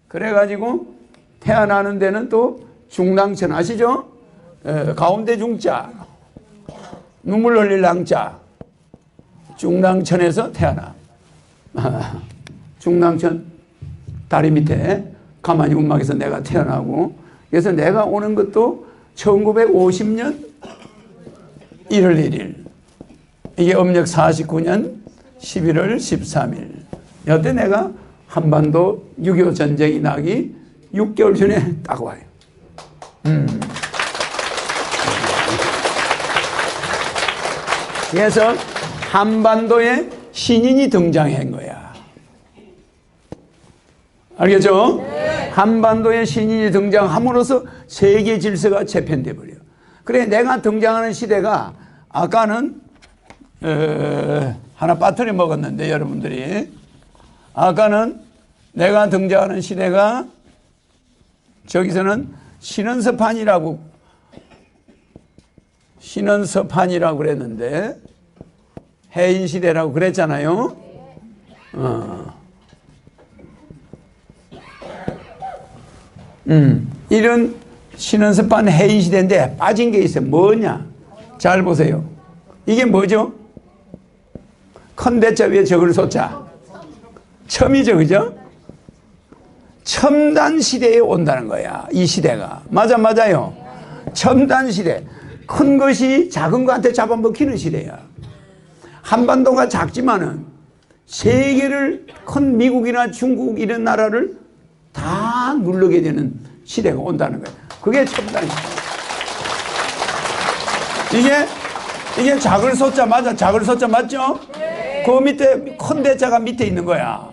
그래가지고 태어나는 데는 또 중랑천 아시죠? 가운데 중자, 눈물 흘릴 랑자, 중랑천에서 태어나. 중랑천 다리 밑에 가만히 움막에서 내가 태어나고, 그래서 내가 오는 것도 1950년 1월 1일, 이게 음력 49년 11월 13일. 여태 내가 한반도 6.25 전쟁이 나기 6개월 전에 딱 와요. 그래서 한반도에 신인이 등장한 거야. 알겠죠? 네. 한반도에 신인이 등장함으로써 세계 질서가 재편돼 버려. 그래, 내가 등장하는 시대가, 아까는 하나 빠뜨려 먹었는데, 여러분들이 아까는 내가 등장하는 시대가 저기서는 신원서판이라고 그랬는데, 해인시대라고 그랬잖아요. 이런 신원서판 해인시대인데 빠진 게 있어요. 뭐냐? 잘 보세요. 이게 뭐죠? 큰 대자 위에 적을 소자. 첨이죠, 그죠? 첨단 시대에 온다는 거야, 이 시대가. 맞아요. 첨단 시대. 큰 것이 작은 것한테 잡아먹히는 시대야. 한반도가 작지만은 세계를, 큰 미국이나 중국 이런 나라를 다 누르게 되는 시대가 온다는 거야. 그게 첨단 시대. 이게 작을 소자 맞아? 작을 소자 맞죠? 그 밑에 큰 대자가 밑에 있는 거야.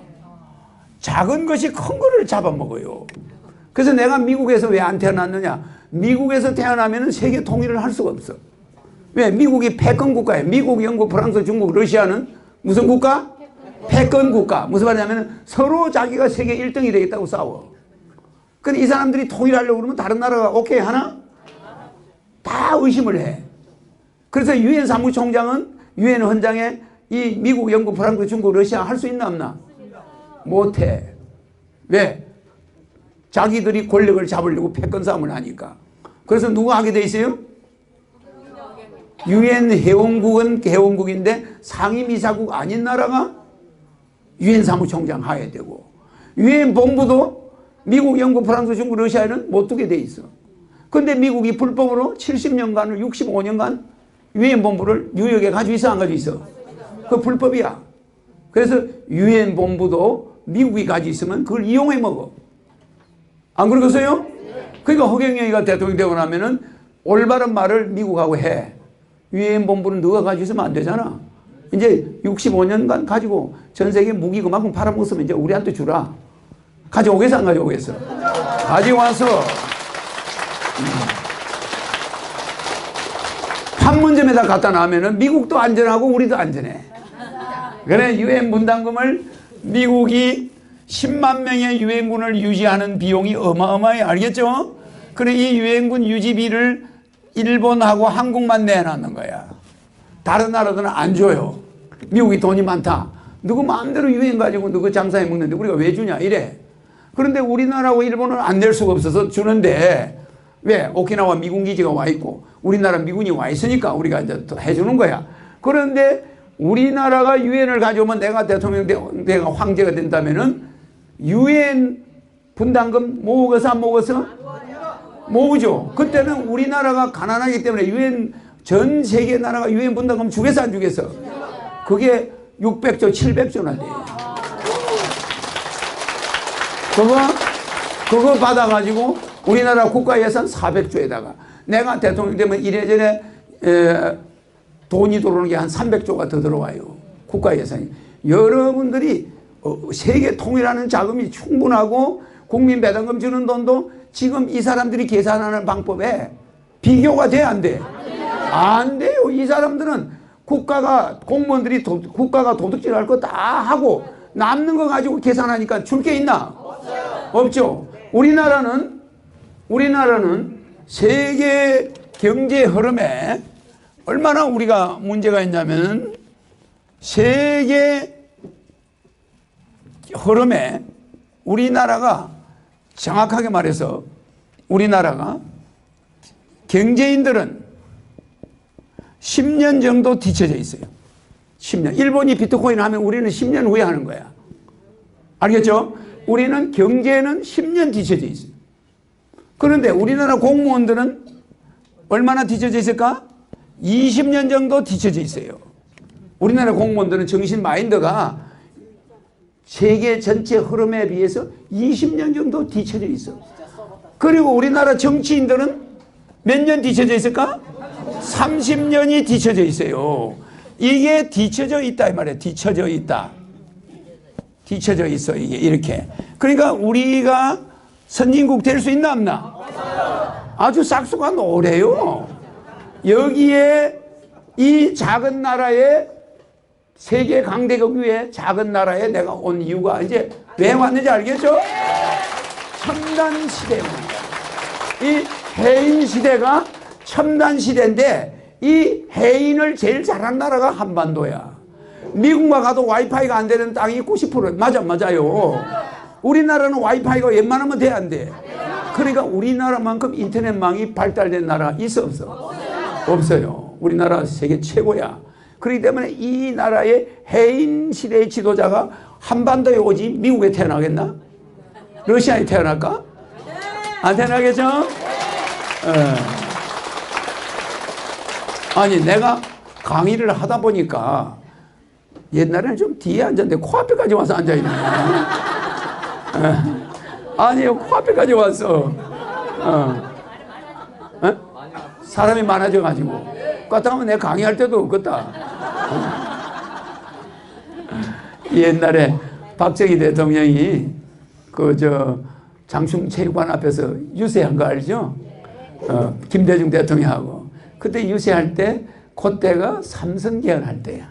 작은 것이 큰 거를 잡아먹어요. 그래서 내가 미국에서 왜 안 태어났느냐? 미국에서 태어나면 세계 통일을 할 수가 없어. 왜? 미국이 패권 국가예요. 미국, 영국, 프랑스, 중국, 러시아는 무슨 국가? 패권 국가. 무슨 말이냐면 서로 자기가 세계 1등이 되겠다고 싸워. 근데 이 사람들이 통일하려고 그러면 다른 나라가 오케이 하나? 다 의심을 해. 그래서 유엔 사무총장은 유엔 헌장에 이 미국, 영국, 프랑스, 중국, 러시아 할 수 있나 없나? 못해. 왜? 자기들이 권력을 잡으려고 패권 싸움을 하니까. 그래서 누가 하게 돼 있어요? 유엔 회원국은 회원국인데 상임이사국 아닌 나라가 유엔 사무총장 하게 되고, 유엔 본부도 미국, 영국, 프랑스, 중국, 러시아에는 못 두게 돼 있어. 근데 미국이 불법으로 70년간을 65년간 유엔 본부를 뉴욕에 가지고 있어, 안 가지고 있어? 그 불법이야. 그래서 유엔 본부도 미국이 가지고 있으면 그걸 이용해 먹어. 안 그러겠어요? 그러니까 허경영이가 대통령 되고 나면은 올바른 말을 미국하고 해. 유엔 본부는 너가 가지고 있으면 안 되잖아. 이제 65년간 가지고 전 세계 무기 그만큼 팔아먹었으면 이제 우리한테 주라. 가져오겠어, 안 가져오겠어? 가져와서 판문점에다 갖다 놔면은 미국도 안전하고 우리도 안전해. 그래, 유엔 분담금을 미국이 10만 명의 유엔군을 유지하는 비용이 어마어마해. 알겠죠? 그래, 이 유엔군 유지비를 일본하고 한국만 내놓는 거야. 다른 나라들은 안 줘요. 미국이 돈이 많다. 누구 마음대로 유엔 가지고 누구 장사해 먹는데 우리가 왜 주냐 이래. 그런데 우리나라하고 일본은 안 낼 수가 없어서 주는데, 왜? 오키나와 미군 기지가 와 있고 우리나라 미군이 와 있으니까 우리가 이제 또 해주는 거야. 그런데 우리나라가 유엔을 가져오면 내가 대통령, 내가 황제가 된다면은 유엔 분담금 모으겠어, 안 모으겠어? 모으죠. 그때는 우리나라가 가난하기 때문에 유엔, 전 세계 나라가 유엔 분담금 주겠어, 안 주겠어? 그게 600조, 700조나 돼. 그거 받아가지고 우리나라 국가 예산 400조에다가 내가 대통령 되면 이래저래 돈이 들어오는 게 한 300조가 더 들어와요. 국가 예산이. 여러분들이 세계 통일하는 자금이 충분하고 국민 배당금 주는 돈도 지금 이 사람들이 계산하는 방법에 비교가 돼, 안 돼? 안 돼요. 이 사람들은 공무원들이 국가가 도둑질 할 거 다 하고 남는 거 가지고 계산하니까 줄 게 있나? 없죠. 우리나라는 세계 경제 흐름에 얼마나 우리가 문제가 있냐면, 세계 흐름에 우리나라가 정확하게 말해서 우리나라가 경제인들은 10년 정도 뒤쳐져 있어요. 10년. 일본이 비트코인 하면 우리는 10년 후에 하는 거야. 알겠죠? 우리는 경제는 10년 뒤쳐져 있어요. 그런데 우리나라 공무원들은 얼마나 뒤쳐져 있을까? 20년 정도 뒤쳐져 있어요. 우리나라 공무원들은 정신 마인드가 세계 전체 흐름에 비해서 20년 정도 뒤쳐져 있어. 그리고 우리나라 정치인들은 몇 년 뒤쳐져 있을까? 30년이 뒤쳐져 있어요. 이게 뒤쳐져 있다 이 말이에요. 뒤쳐져 있다. 뒤쳐져 있어 이게 이렇게. 그러니까 우리가 선진국 될 수 있나 없나? 아주 싹수가 노래요. 여기에 이 작은 나라에 세계 강대국 위에 작은 나라에 내가 온 이유가 이제 왜 왔는지 알겠죠? 첨단 시대입니다. 이 해인 시대가 첨단 시대인데 이 해인을 제일 잘한 나라가 한반도야. 미국만 가도 와이파이가 안 되는 땅이 90%. 맞아요. 우리나라는 와이파이가 웬만하면 돼 안 돼? 그러니까 우리나라만큼 인터넷망이 발달된 나라 있어 없어? 없어요. 우리나라 세계 최고야. 그렇기 때문에 이 나라의 해인 시대의 지도자가 한반도에 오지 미국에 태어나겠나? 러시아에 태어날까? 안 태어나겠죠? 아니 내가 강의를 하다 보니까 옛날에는 좀 뒤에 앉았는데 코앞에까지 와서 앉아있네. 아니 코앞에까지 왔어. 사람이 많아져가지고 그렇다면 내가 강의할 때도 없겠다. 옛날에 박정희 대통령이 장충체육관 앞에서 유세한 거 알죠? 김대중 대통령하고 그때 유세할 때 그때가 삼선 개헌할 때야.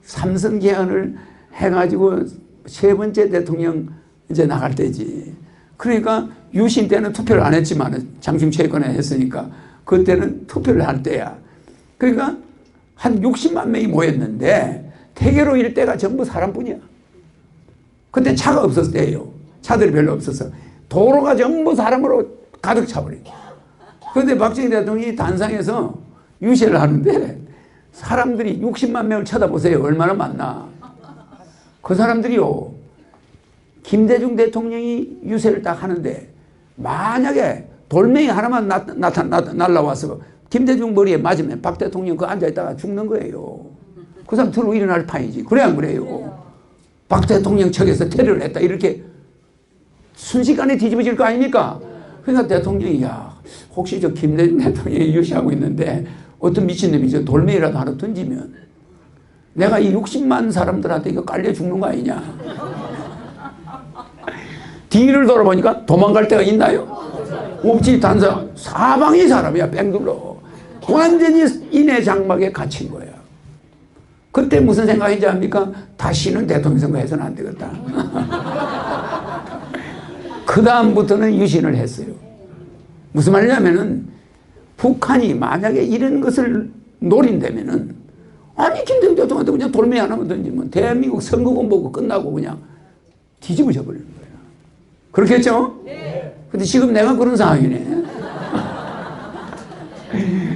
삼선 개헌을 해가지고 세 번째 대통령 이제 나갈 때지. 그러니까 유신 때는 투표를 안 했지만 장충체육관에 했으니까 그때는 투표를 할 때야. 그러니까 한 60만 명이 모였는데 대개로 일대가 전부 사람뿐이야. 그때 차가 없었을 때예요. 차들이 별로 없어서 도로가 전부 사람으로 가득 차버리고. 그런데 박정희 대통령이 단상에서 유세를 하는데 사람들이 60만 명을 쳐다보세요. 얼마나 많나. 그 사람들이요. 김대중 대통령이 유세를 딱 하는데 만약에 돌멩이 하나만 날라와서 김대중 머리에 맞으면 박 대통령 그 앉아있다가 죽는 거예요. 그 사람 들어 일어날 판이지. 그래 안 그래요? 박 대통령 측에서 테러를 했다 이렇게 순식간에 뒤집어질 거 아닙니까? 그러니까 대통령이 야 혹시 저 김대중 대통령이 유시하고 있는데 어떤 미친놈이 저 돌멩이라도 하나 던지면 내가 이 60만 사람들한테 이거 깔려 죽는 거 아니냐. 뒤를 돌아보니까 도망갈 데가 있나요? 없지. 단상 사방이 사람이야. 뺑둘러 완전히 인해 장막에 갇힌 거야. 그때 무슨 생각인지 압니까? 다시는 대통령 선거 해서는 안 되겠다. 그 다음부터는 유신을 했어요. 무슨 말이냐면은 북한이 만약에 이런 것을 노린다면은 아니 김대중 대통령한테 그냥 돌멩이 하나만 던지면 대한민국 선거권 보고 끝나고 그냥 뒤집어져 버리는 거야. 그렇겠죠? 네. 근데 지금 내가 그런 상황이네.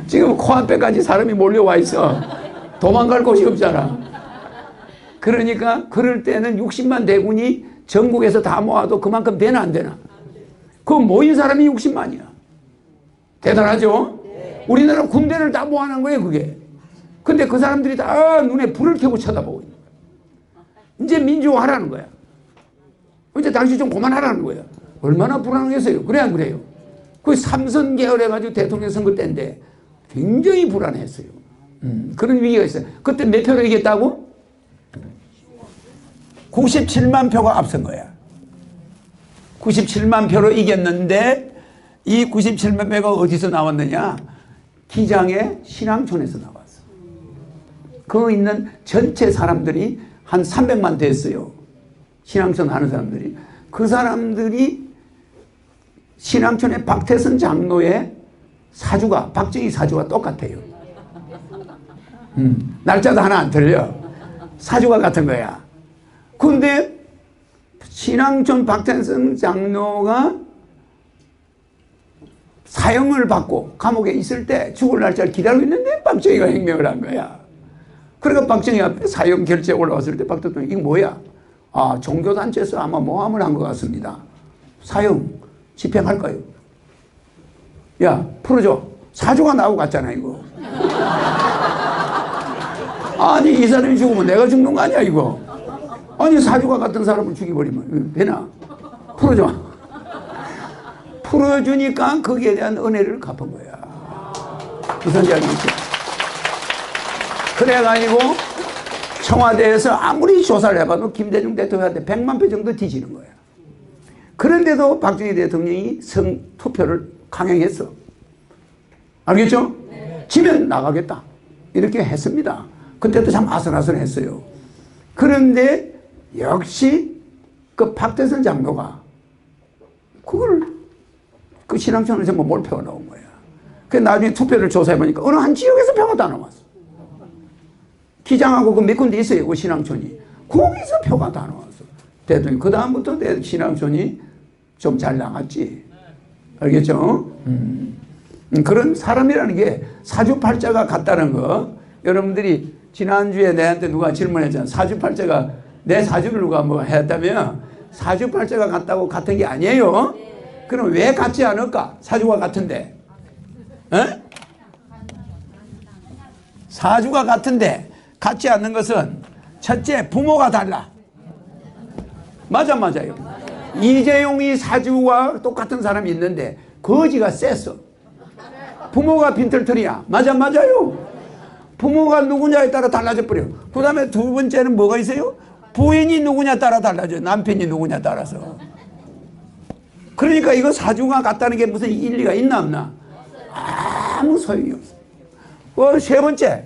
지금 코앞에까지 사람이 몰려와 있어. 도망갈 곳이 없잖아. 그러니까 그럴 때는 60만 대군이 전국에서 다 모아도 그만큼 되나 안 되나? 그 모인 사람이 60만이야. 대단하죠? 네. 우리나라 군대를 다 모아놓은 거예요 그게. 근데 그 사람들이 다 눈에 불을 켜고 쳐다보고 있는 거야. 이제 민주화하라는 거야. 이제 당신 좀 그만하라는 거야. 얼마나 불안하겠어요. 그래 안 그래요? 그 삼선 계열해가지고 대통령 선거 때인데 굉장히 불안했어요. 그런 위기가 있어요. 그때 몇 표로 이겼다고? 97만 표가 앞선 거야. 97만 표로 이겼는데 이 97만 표가 어디서 나왔느냐? 기장의 신앙촌에서 나왔어. 그 있는 전체 사람들이 한 300만 됐어요. 신앙촌 하는 사람들이. 그 사람들이 신앙촌의 박태선 장로의 사주가 박정희 사주가 똑같아요. 날짜도 하나 안 틀려. 사주가 같은 거야. 그런데 신앙촌 박태선 장로가 사형을 받고 감옥에 있을 때 죽을 날짜를 기다리고 있는데 박정희가 행명을 한 거야. 그러니까 박정희 앞에 사형 결재 올라왔을 때 박 대통령이 이거 뭐야? 아, 종교단체에서 아마 모함을 한 것 같습니다. 사형 집행할까요? 야, 풀어줘. 사주가 나오고 갔잖아, 이거. 아니, 이 사람이 죽으면 내가 죽는 거 아니야, 이거. 아니, 사주가 같은 사람을 죽여버리면 되나? 풀어줘. 풀어주니까 거기에 대한 은혜를 갚은 거야. 무슨 이야기겠죠? 그래가지고 청와대에서 아무리 조사를 해봐도 김대중 대통령한테 100만 표 정도 뒤지는 거야. 그런데도 박정희 대통령이 투표를 강행했어. 알겠죠? 네. 지면 나가겠다. 이렇게 했습니다. 그때도 참 아슬아슬했어요. 그런데 역시 그 박태선 장로가 그걸 그 신앙촌을 전부 몰표가 나온 거야. 그 나중에 투표를 조사해보니까 어느 한 지역에서 표가 다 나왔어. 기장하고 그 몇 군데 있어요. 그 신앙촌이. 거기서 표가 다 나왔어. 대통령. 그 다음부터 신앙촌이 좀 잘 나갔지. 알겠죠? 그런 사람이라는 게 사주팔자가 같다는 거. 여러분들이 지난주에 내한테 누가 질문했잖아. 사주팔자가 내 사주를 누가 뭐 했다면 사주팔자가 같다고 같은 게 아니에요. 그럼 왜 같지 않을까? 사주가 같은데. 에? 사주가 같은데 같지 않는 것은 첫째 부모가 달라. 맞아요. 이재용이 사주와 똑같은 사람이 있는데 거지가 셌어. 부모가 빈털털이야. 맞아요. 부모가 누구냐에 따라 달라져 버려. 그 다음에 두 번째는 뭐가 있어요? 부인이 누구냐 따라 달라져요. 남편이 누구냐 따라서. 그러니까 이거 사주가 같다는 게 무슨 일리가 있나 없나? 아무 소용이 없어. 세 번째,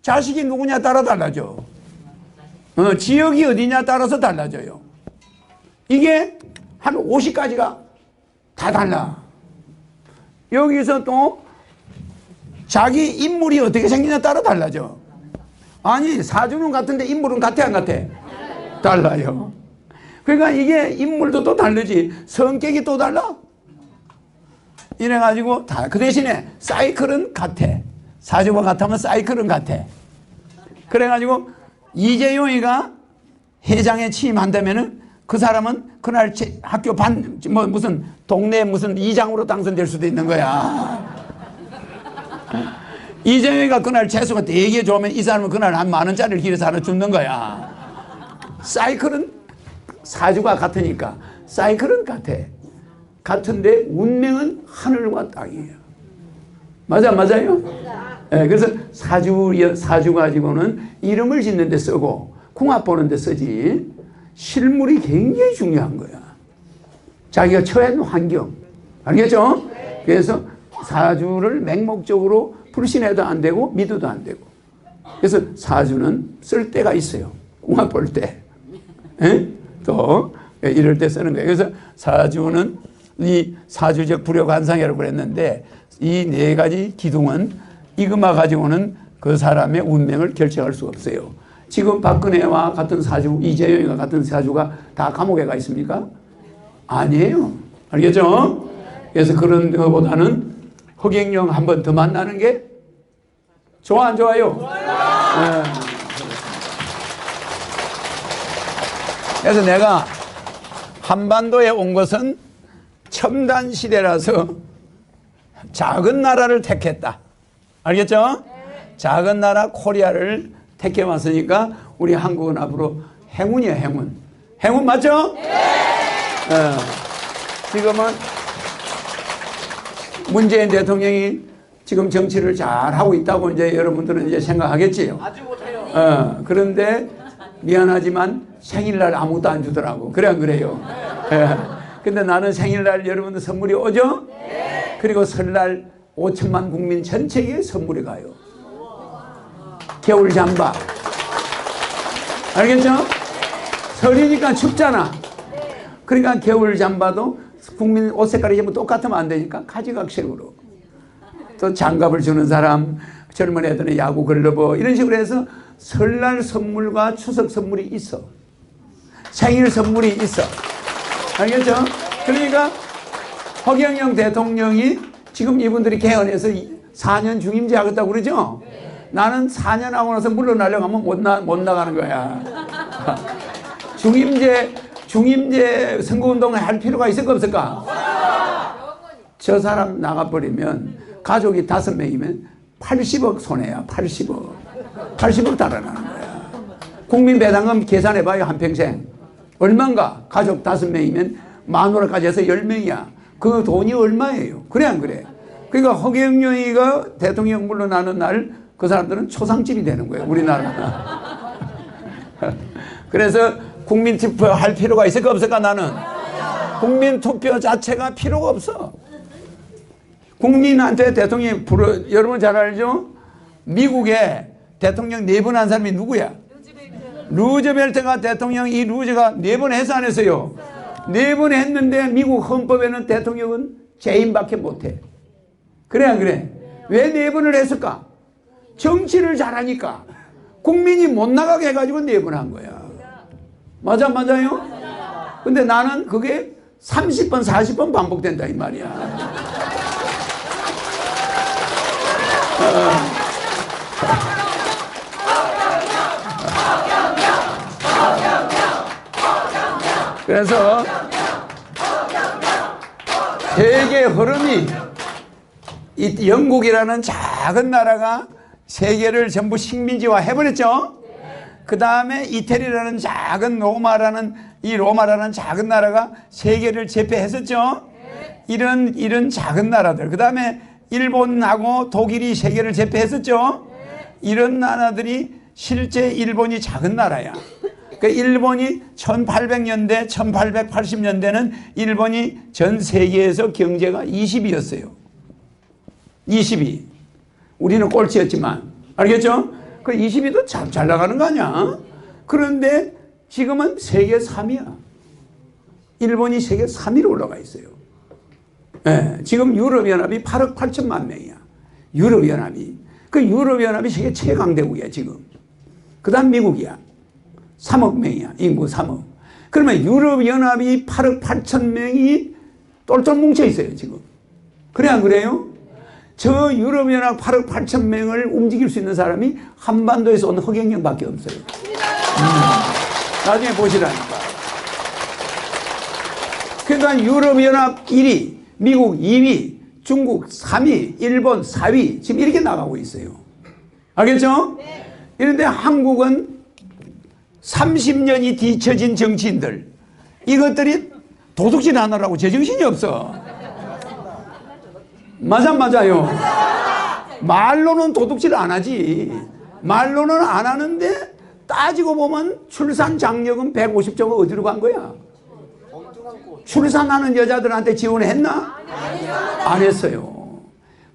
자식이 누구냐 따라 달라져. 지역이 어디냐 따라서 달라져요. 이게 한 50가지가 다 달라. 여기서 또 자기 인물이 어떻게 생기냐 따라 달라져. 아니, 사주는 같은데 인물은 같아 안 같아? 달라요. 그러니까 이게 인물도 또 다르지. 성격이 또 달라. 이래가지고 다 그 대신에 사이클은 같아. 사주가 같으면 사이클은 같아. 그래가지고 이재용이가 회장에 취임한다면은 그 사람은 그날 학교 무슨 동네 무슨 이장으로 당선될 수도 있는 거야. 이재용이가 그날 재수가 되게 좋으면 이 사람은 그날 한 10,000원짜리를 길어서 하나 주는 거야. 사이클은 사주가 같으니까 사이클은 같아. 같은데 운명은 하늘과 땅이에요. 맞아요? 네, 그래서 사주 가지고는 이름을 짓는 데 쓰고 궁합 보는 데 쓰지 실물이 굉장히 중요한 거야. 자기가 처한 환경. 알겠죠? 그래서 사주를 맹목적으로 불신해도 안 되고 믿어도 안 되고. 그래서 사주는 쓸 때가 있어요. 궁합 볼 때. 또 이럴 때 쓰는 거예요. 그래서 사주는 이 사주적 불효관상이라고 그랬는데 이 네 가지 기둥은 이것만 가지고는 그 사람의 운명을 결정할 수가 없어요. 지금 박근혜와 같은 사주, 이재용과 같은 사주가 다 감옥에 가 있습니까? 아니에요. 알겠죠? 그래서 그런 것보다는 허경영 한 번 더 만나는 게 좋아 안 좋아요? 네. 그래서 내가 한반도에 온 것은 첨단 시대라서 작은 나라를 택했다. 알겠죠? 작은 나라 코리아를 택해 왔으니까 우리 한국은 앞으로 행운이야, 행운. 행운 맞죠? 지금은 문재인 대통령이 지금 정치를 잘 하고 있다고 이제 여러분들은 이제 생각하겠지요. 아주 못해요. 그런데 미안하지만 생일날 아무것도 안 주더라고. 그래 안 그래요? 근데 나는 생일날 여러분들 선물이 오죠? 네. 그리고 설날 5천만 국민 전체에 선물이 가요. 겨울 잠바. 알겠죠? 설이니까 춥잖아. 그러니까 겨울 잠바도 국민 옷 색깔이 전부 똑같으면 안 되니까 가지각색으로. 또 장갑을 주는 사람, 젊은 애들은 야구 글러브 이런 식으로 해서 설날 선물과 추석 선물이 있어. 생일 선물이 있어. 알겠죠? 그러니까 허경영 대통령이 지금 이분들이 개헌해서 4년 중임제 하겠다고 그러죠? 나는 4년 하고 나서 물러나려고 하면 못 나가는 거야. 중임제 선거운동을 할 필요가 있을까 없을까? 저 사람 나가버리면 가족이 5명이면 80억 손해야. 80억 달아나는 거야. 국민배당금 계산해봐요. 한평생 얼마인가? 가족 5명이면 마누라까지 해서 10명이야. 그 돈이 얼마예요? 그래 안 그래? 그러니까 허경영이가 대통령 물러나는 날 그 사람들은 초상집이 되는 거예요. 우리나라. 그래서 국민투표 할 필요가 있을까 없을까? 나는 국민투표 자체가 필요가 없어. 국민한테 대통령이 여러분 잘 알죠? 미국에 대통령 4번 한 사람이 누구야? 루즈벨트가 대통령. 이 루즈가 4번 해서 안 했어요. 4번 했는데 미국 헌법에는 대통령은 재임밖에 못해. 그래 안 그래? 왜 4번을 했을까? 정치를 잘하니까. 국민이 못 나가게 해가지고 4번 한 거야. 맞아요? 근데 나는 그게 30번 40번 반복된다 이 말이야. 그래서 세계 흐름이 이 영국이라는 작은 나라가 세계를 전부 식민지화 해버렸죠. 그 다음에 이태리라는 작은 로마라는 작은 나라가 세계를 제패했었죠. 이런 작은 나라들. 그 다음에 일본하고 독일이 세계를 제패했었죠. 이런 나라들이 실제 일본이 작은 나라야. 그 일본이 1800년대, 1880년대는 일본이 전 세계에서 경제가 20위였어요. 20위. 우리는 꼴찌였지만. 알겠죠? 그 20위도 참 잘 나가는 거 아니야? 그런데 지금은 세계 3위야. 일본이 세계 3위로 올라가 있어요. 네, 지금 유럽연합이 8억 8천만 명이야. 유럽연합이. 그 유럽연합이 세계 최강대국이야, 지금. 그 다음 미국이야. 3억 명이야. 인구 3억. 그러면 유럽연합이 8억 8천 명이 똘똘 뭉쳐 있어요, 지금. 그래, 안 그래요? 저 유럽연합 8억 8천 명을 움직일 수 있는 사람이 한반도에서 온 허경영밖에 없어요. 나중에 보시라니까. 그러니까 유럽연합 1위, 미국 2위, 중국 3위, 일본 4위 지금 이렇게 나가고 있어요. 알겠죠? 그런데 한국은 30년이 뒤처진 정치인들, 이것들이 도둑질 하느라고 제정신이 없어. 맞아요. 말로는 도둑질 안 하지. 말로는 안 하는데 따지고 보면 출산 장려금 150조가 어디로 간 거야? 출산하는 여자들한테 지원했나? 안 했어요.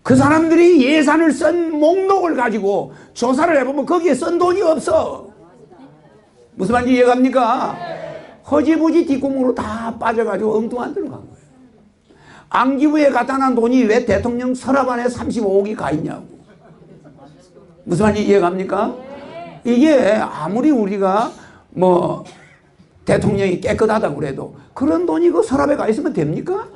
그 사람들이 예산을 쓴 목록을 가지고 조사를 해보면 거기에 쓴 돈이 없어. 무슨 말인지 이해갑니까? 허지부지 뒷구멍으로 다 빠져가지고 엉뚱한 데로 간 거예요. 안기부에 갖다 놓은 돈이 왜 대통령 서랍 안에 35억이 가 있냐고. 무슨 말인지 이해갑니까? 이게 아무리 우리가 뭐 대통령이 깨끗하다고 그래도 그런 돈이 그 서랍에 가 있으면 됩니까?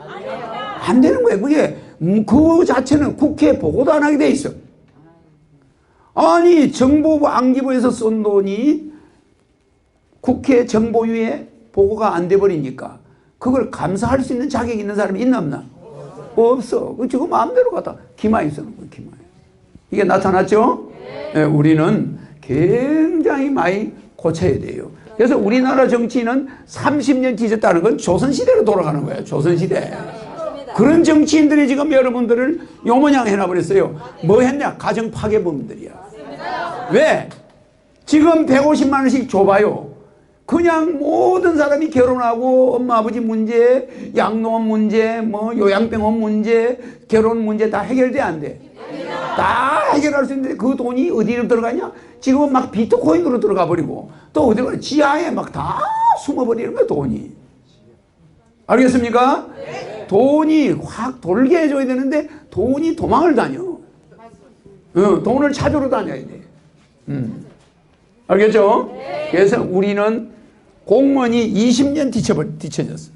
안 되는 거예요. 그게 그 자체는 국회에 보고도 안 하게 돼 있어. 아니 정보부 안기부에서 쓴 돈이 국회 정보위에 보고가 안 돼 버리니까 그걸 감사할 수 있는 자격이 있는 사람이 있나 없나? 없어. 저거 마음대로 갖다 기마에 쓰는 거예요. 기마에. 이게 나타났죠? 네, 우리는 굉장히 많이 고쳐야 돼요. 그래서 우리나라 정치는 30년 뒤졌다는 건 조선시대로 돌아가는 거예요. 조선시대. 그런 정치인들이 지금 여러분들을 요모냥 해놔버렸어요. 뭐 했냐? 가정 파괴범들이야. 왜? 지금 150만 원씩 줘봐요. 그냥 모든 사람이 결혼하고 엄마 아버지 문제, 양로원 문제, 뭐 요양병원 문제, 결혼 문제 다 해결돼 안 돼? 다 해결할 수 있는데 그 돈이 어디로 들어가냐? 지금은 막 비트코인으로 들어가 버리고 또 어디로 가? 지하에 막 다 숨어버리는 거야 돈이. 알겠습니까? 돈이 확 돌게 해줘야 되는데 돈이 도망을 다녀. 돈을 찾으러 다녀야 돼. 알겠죠? 그래서 우리는 공무원이 20년 뒤처졌어.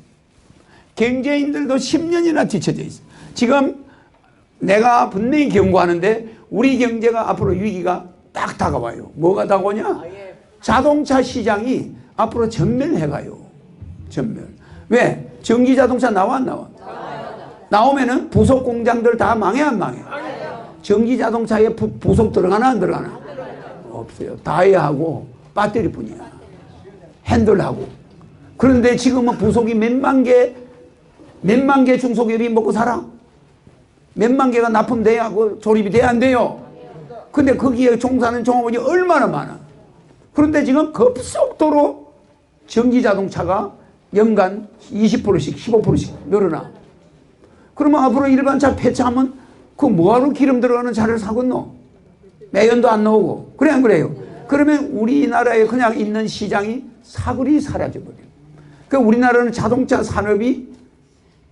경제인들도 10년이나 뒤처져 있어. 지금 내가 분명히 경고하는데 우리 경제가 앞으로 위기가 딱 다가와요. 뭐가 다가오냐? 자동차 시장이 앞으로 전멸해가요. 전멸. 왜? 전기자동차 나와 안 나와? 나오면은 부속 공장들 다 망해 안 망해? 전기자동차에 부속 들어가나 안 들어가나? 없어요. 다이아하고 배터리뿐이야. 핸들하고. 그런데 지금은 부속이 몇만 개 중소기업이 먹고 살아? 몇만 개가 납품돼야 조립이 돼야 안 돼요? 근데 거기에 종사하는 종업원이 얼마나 많아? 그런데 지금 급속도로 전기자동차가 연간 20%씩 15%씩 늘어나. 그러면 앞으로 일반차 폐차하면 그 뭐하러 기름 들어가는 차를 사겠노? 매연도 안 나오고. 그래 안 그래요? 그러면 우리나라에 그냥 있는 시장이 사그리 사라져버려요. 그러니까 우리나라는 자동차 산업이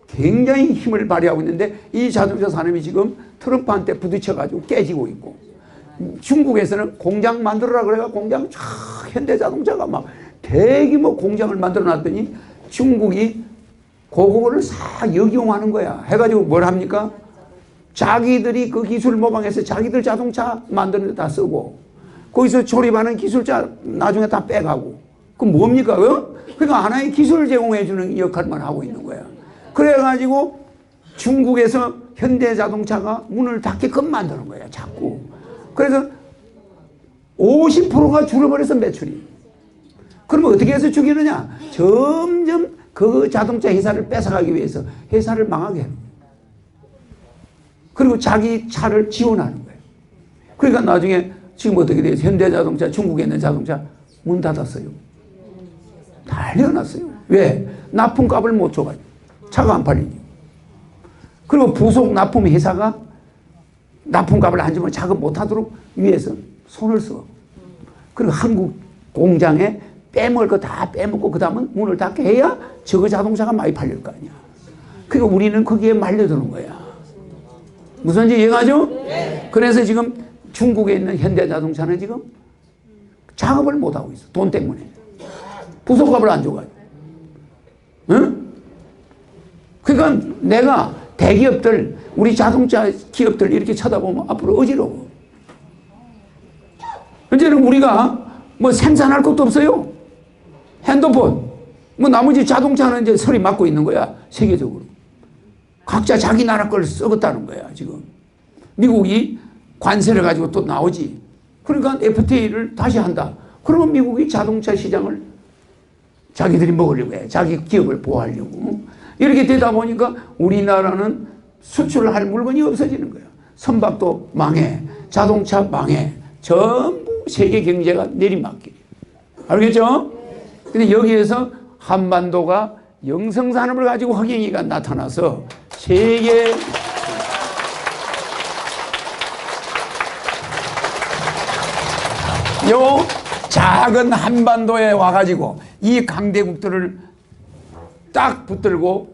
굉장히 힘을 발휘하고 있는데 이 자동차 산업이 지금 트럼프한테 부딪혀가지고 깨지고 있고, 중국에서는 공장 만들어라 그래가 공장 쫙 현대자동차가 막 대규모 공장을 만들어 놨더니 중국이 그거를 싹 역이용하는 거야. 해가지고 뭘 합니까? 자기들이 그 기술 모방해서 자기들 자동차 만드는 데 다 쓰고, 거기서 조립하는 기술자 나중에 다 빼가고. 그럼 뭡니까? 그러니까 하나의 기술 제공해주는 역할만 하고 있는 거야. 그래가지고 중국에서 현대자동차가 문을 닫게끔 만드는 거야, 자꾸. 그래서 50%가 줄어버려서 매출이. 그러면 어떻게 해서 죽이느냐? 점점 그 자동차 회사를 뺏어가기 위해서 회사를 망하게 하는 거예요. 그리고 자기 차를 지원하는 거예요. 그러니까 나중에 지금 어떻게 돼요? 현대자동차, 중국에 있는 자동차 문 닫았어요. 난리가 났어요. 왜? 납품값을 못 줘가지고. 차가 안 팔리니. 그리고 부속 납품 회사가 납품값을 안 주면 작업 못 하도록 위해서 손을 써. 그리고 한국 공장에 빼먹을 거 다 빼먹고 그 다음은 문을 닫게 해야 저거 자동차가 많이 팔릴 거 아니야. 그러니까 우리는 거기에 말려드는 거야. 무슨지 이해가죠? 네. 그래서 지금 중국에 있는 현대자동차는 지금 작업을 못하고 있어. 돈 때문에. 부속값을 안 줘가지고. 응? 그러니까 내가 대기업들, 우리 자동차 기업들 이렇게 쳐다보면 앞으로 어지러워. 이제는 우리가 뭐 생산할 것도 없어요. 핸드폰, 뭐 나머지 자동차는 이제 서리 맞고 있는 거야, 세계적으로. 각자 자기 나라 걸 썩었다는 거야, 지금. 미국이 관세를 가지고 또 나오지. 그러니까 FTA를 다시 한다. 그러면 미국이 자동차 시장을 자기들이 먹으려고 해. 자기 기업을 보호하려고. 이렇게 되다 보니까 우리나라는 수출할 물건이 없어지는 거야. 선박도 망해. 자동차 망해. 전부 세계 경제가 내리막길. 알겠죠? 근데 여기에서 한반도가 영성산업을 가지고 허경이가 나타나서 세계 요 작은 한반도에 와가지고 이 강대국들을 딱 붙들고,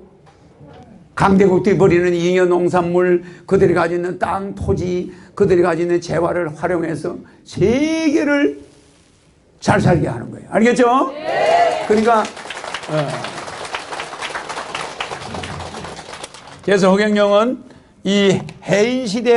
강대국들이 벌이는 잉여농산물, 그들이 가지고 있는 땅, 토지, 그들이 가지고 있는 재화를 활용해서 세계를 잘 살게 하는 거예요. 알겠죠? 네. 그러니까 그래서 허경영은 이 해인시대